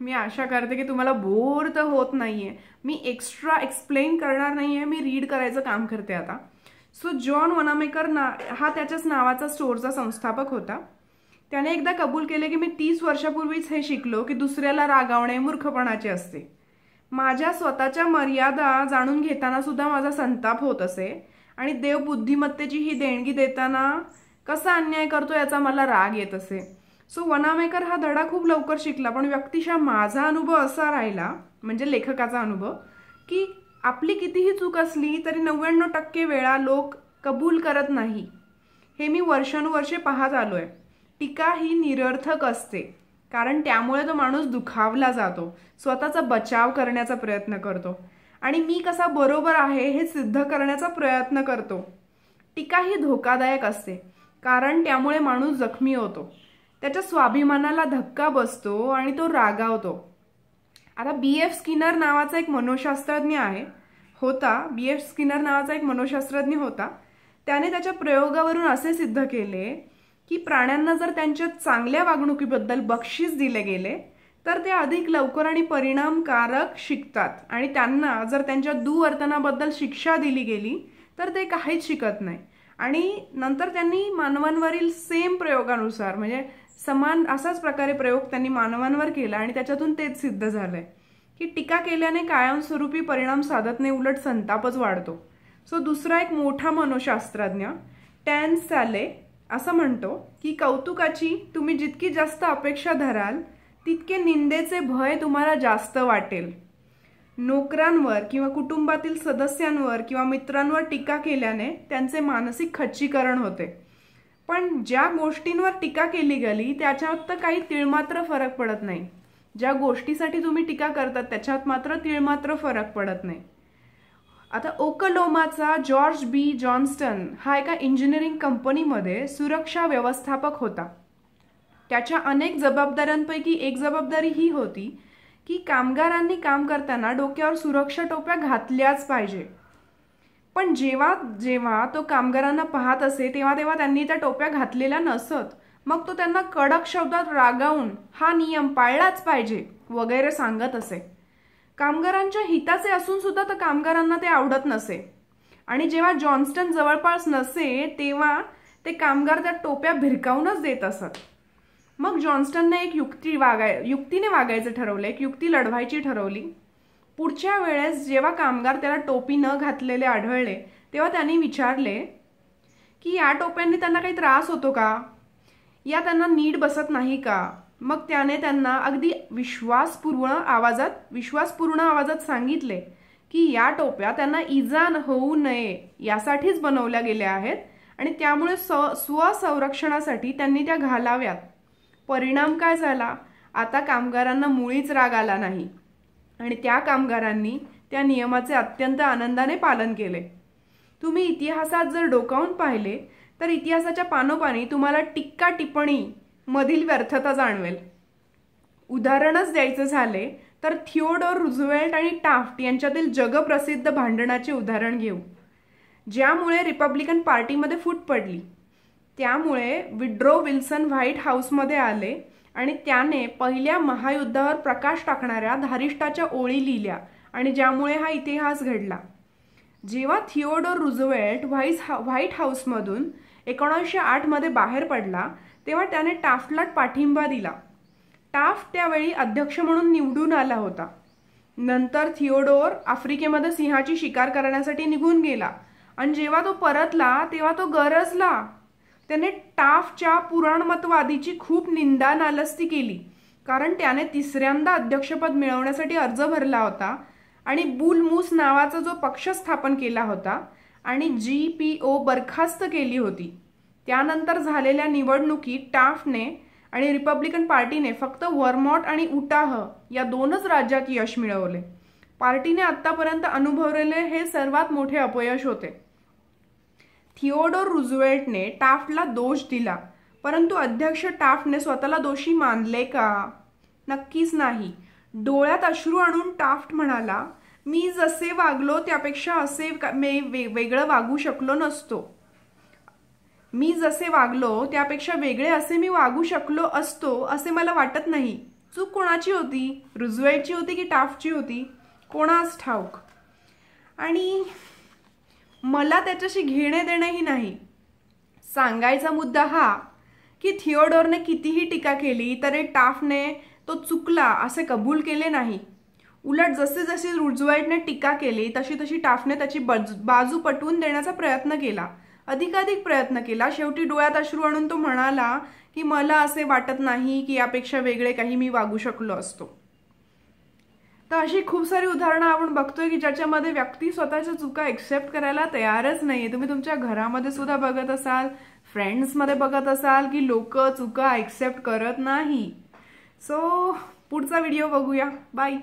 मी आशा करते की तुम्हाला बोर तर होत नाहीये. मी एक्स्ट्रा एक्सप्लेन करणार नाहीये, मी रीड करायचं काम करते आता. सो जॉन वनामेकर हा त्याच्याच नावाचा स्टोअरचा संस्थापक होता. त्याने एकदा कबूल केले की मी 30 वर्षापूर्वीच हे शिकलो की दुसऱ्याला रागावणे मूर्खपणाचे असते. माझ्या स्वतःच्या मर्यादा जाणून घेताना सुद्धा माझा संताप होत असे आणि देव बुद्धिमत्तेची ही देणगी देताना कसा अन्याय करतो याचा मला राग येत असे. सो वनामेकर हा धडा खूप लवकर शिकला, पण व्यक्तिशः माझा अनुभव असा राहिला, म्हणजे लेखकाचा अनुभव, की आपली कितीही चूक असली तरी 99% वेळा लोक कबूल करत नाही. हे मी वर्षानुवर्षे पाहत आलोय. टीका ही निरर्थक असते, कारण त्यामुळे तो माणूस दुखावला जातो, स्वतःचा बचाव करण्याचा प्रयत्न करतो आणि मी कसा बरोबर आहे हे सिद्ध करण्याचा प्रयत्न करतो. टीका ही धोकादायक असते, कारण त्यामुळे माणूस जखमी होतो, त्याच्या स्वाभिमानाला धक्का बसतो आणि तो रागावतो. आता B.F. स्किनर नावाचा एक मनोशास्त्रज्ञ होता. त्याने त्याच्या प्रयोगावरून असे सिद्ध केले की प्राण्यांना जर त्यांच्या चांगल्या वागणुकीबद्दल बक्षीस दिले गेले तर ते अधिक लवकर आणि परिणामकारक शिकतात, आणि त्यांना जर त्यांच्या दुर्वर्तनाबद्दल शिक्षा दिली गेली तर ते काहीच शिकत नाही. आणि नंतर त्यांनी मानवांवरील सेम प्रयोगानुसार, म्हणजे समान असाच प्रकारे प्रयोग त्यांनी मानवांवर केला आणि त्याच्यातून तेच सिद्ध झालंय की टीका केल्याने कायमस्वरूपी परिणाम साधत नाही, उलट संतापच वाढतो. सो दुसरा एक मोठा मनोशास्त्रज्ञ टॅन सॅले असं म्हणतो की कौतुकाची तुम्ही जितकी जास्त अपेक्षा धराल तितके निंदेचे भय तुम्हाला जास्त वाटेल. नोकरांवर किंवा कुटुंबातील सदस्यांवर किंवा मित्रांवर टीका केल्याने त्यांचे मानसिक खच्चीकरण होते, पण ज्या गोष्टींवर टीका केली गेली त्याच्यात तर काही तिळमात्र फरक पडत नाही. ज्या गोष्टीसाठी तुम्ही टीका करतात त्याच्यात मात्र तिळमात्र फरक पडत नाही. आता ओकलोमाचा जॉर्ज बी जॉन्स्टन हा एका इंजिनिअरिंग कंपनीमध्ये सुरक्षा व्यवस्थापक होता. त्याच्या अनेक जबाबदाऱ्यांपैकी एक जबाबदारी ही होती की कामगारांनी काम करताना डोक्यावर सुरक्षा टोप्या घातल्याच पाहिजे. पण जेव्हा जेव्हा तो कामगारांना पाहत असे तेव्हा तेव्हा त्यांनी त्या टोप्या घातलेल्या नसत. मग तो त्यांना कडक शब्दात रागावून हा नियम पाळलाच पाहिजे वगैरे सांगत असे. कामगारांच्या हिताचे असून सुद्धा तर कामगारांना ते आवडत नसे, आणि जेव्हा जॉन्स्टन जवळपास नसे तेव्हा ते कामगार त्या टोप्या भिरकावूनच देत असत. मग जॉन्स्टनने एक युक्तीने वागायचं ठरवले, एक युक्ती लढवायची ठरवली. पुढच्या वेळेस जेव्हा कामगार त्याला टोपी न घातलेले आढळले तेव्हा त्यांनी विचारले की या टोप्यांनी त्यांना काही त्रास होतो का, या त्यांना नीट बसत नाही का. मग त्याने त्यांना अगदी विश्वासपूर्ण आवाजात सांगितले की या टोप्या त्यांना इजा होऊ नये यासाठीच बनवल्या गेल्या आहेत आणि त्यामुळे स्वसंरक्षणासाठी त्यांनी त्या घालाव्यात. परिणाम काय झाला, आता कामगारांना मुळीच राग आला नाही आणि त्या कामगारांनी त्या नियमाचे अत्यंत आनंदाने पालन केले. तुम्ही इतिहासात जर डोकावून पाहिले तर इतिहासाच्या पानोपानी तुम्हाला टीका टिप्पणी मधील व्यर्थता जाणवेल. उदाहरणच द्यायचं झाले तर थिओडोर रूझवेल्ट आणि टाफ्ट यांच्यातील जगप्रसिद्ध भांडणाचे उदाहरण घेऊ, ज्यामुळे रिपब्लिकन पार्टीमध्ये फूट पडली. त्यामुळे विड्रो विल्सन व्हाईट हाऊसमध्ये आले आणि त्याने पहिल्या महायुद्धावर प्रकाश टाकणाऱ्या धारिष्ठाच्या ओळी लिहिल्या आणि ज्यामुळे हा इतिहास घडला. जेव्हा थिओडोर रूझवेल्ट व्हाईट हाऊसमधून 1908 मध्ये बाहेर पडला तेव्हा त्याने टाफ्टला पाठिंबा दिला. टाफ्ट त्यावेळी अध्यक्ष म्हणून निवडून आला होता. नंतर थिओडोर आफ्रिकेमध्ये सिंहाची शिकार करण्यासाठी निघून गेला आणि जेव्हा तो परतला तेव्हा तो गरजला. त्याने टाफ्टच्या पुराणमतवादीची खूप निंदा नालस्ती केली, कारण त्याने तिसऱ्यांदा अध्यक्षपद मिळवण्यासाठी अर्ज भरला होता आणि बुल मूस नावाचा जो पक्ष स्थापन केला होता आणि GPO बरखास्त केली होती. त्यानंतर झालेल्या निवडणुकीत टाफ्टने आणि रिपब्लिकन पार्टीने फक्त वर्मॉट आणि उटाह या 2च राज्यात यश मिळवले. पार्टीने आतापर्यंत अनुभवलेले हे सर्वात मोठे अपयश होते. थिओडोर रूझवेल्टने टाफ्टला दोष दिला, परंतु अध्यक्ष टाफ्टने स्वतःला दोषी मानले का? नक्कीच नाही. डोळ्यात अश्रू आणून टाफ्ट म्हणाला, मी जसे वागलो त्यापेक्षा असे वेगळं वागू शकलो नसतो. मी जसे वागलो त्यापेक्षा वेगळे असे मी वागू शकलो असतो असे मला वाटत नाही. चूक कोणाची होती? रुजवेटची होती की टाफ्टची होती? कोणास ठाऊक. आणि मला त्याच्याशी घेणे देणंही नाही. सांगायचा मुद्दा हा की थिओडोरने कितीही टीका केली तरी टाफ्टने तो चुकला असे कबूल केले नाही. उलट जसे जसे रुजवेल्टने टीका केली तशी तशी टाफ्टने त्याची बाजू पटवून देण्याचा प्रयत्न केला, अधिकाधिक प्रयत्न केला. शेवटी डोळ्यात अश्रू आणून तो म्हणाला की मला असे वाटत नाही की यापेक्षा वेगळे काही मी वागू शकलो असतो. तर अशी खूप सारी उदाहरणं आपण बघतोय की ज्याच्यामध्ये व्यक्ती स्वतःच्या चुका एक्सेप्ट करायला तयारच नाहीये. तुम्ही तुमच्या घरामध्ये सुद्धा बघत असाल, फ्रेंड्समध्ये बघत असाल की लोक चुका एक्सेप्ट करत नाही. सो पुढचा व्हिडिओ बघूया. बाय.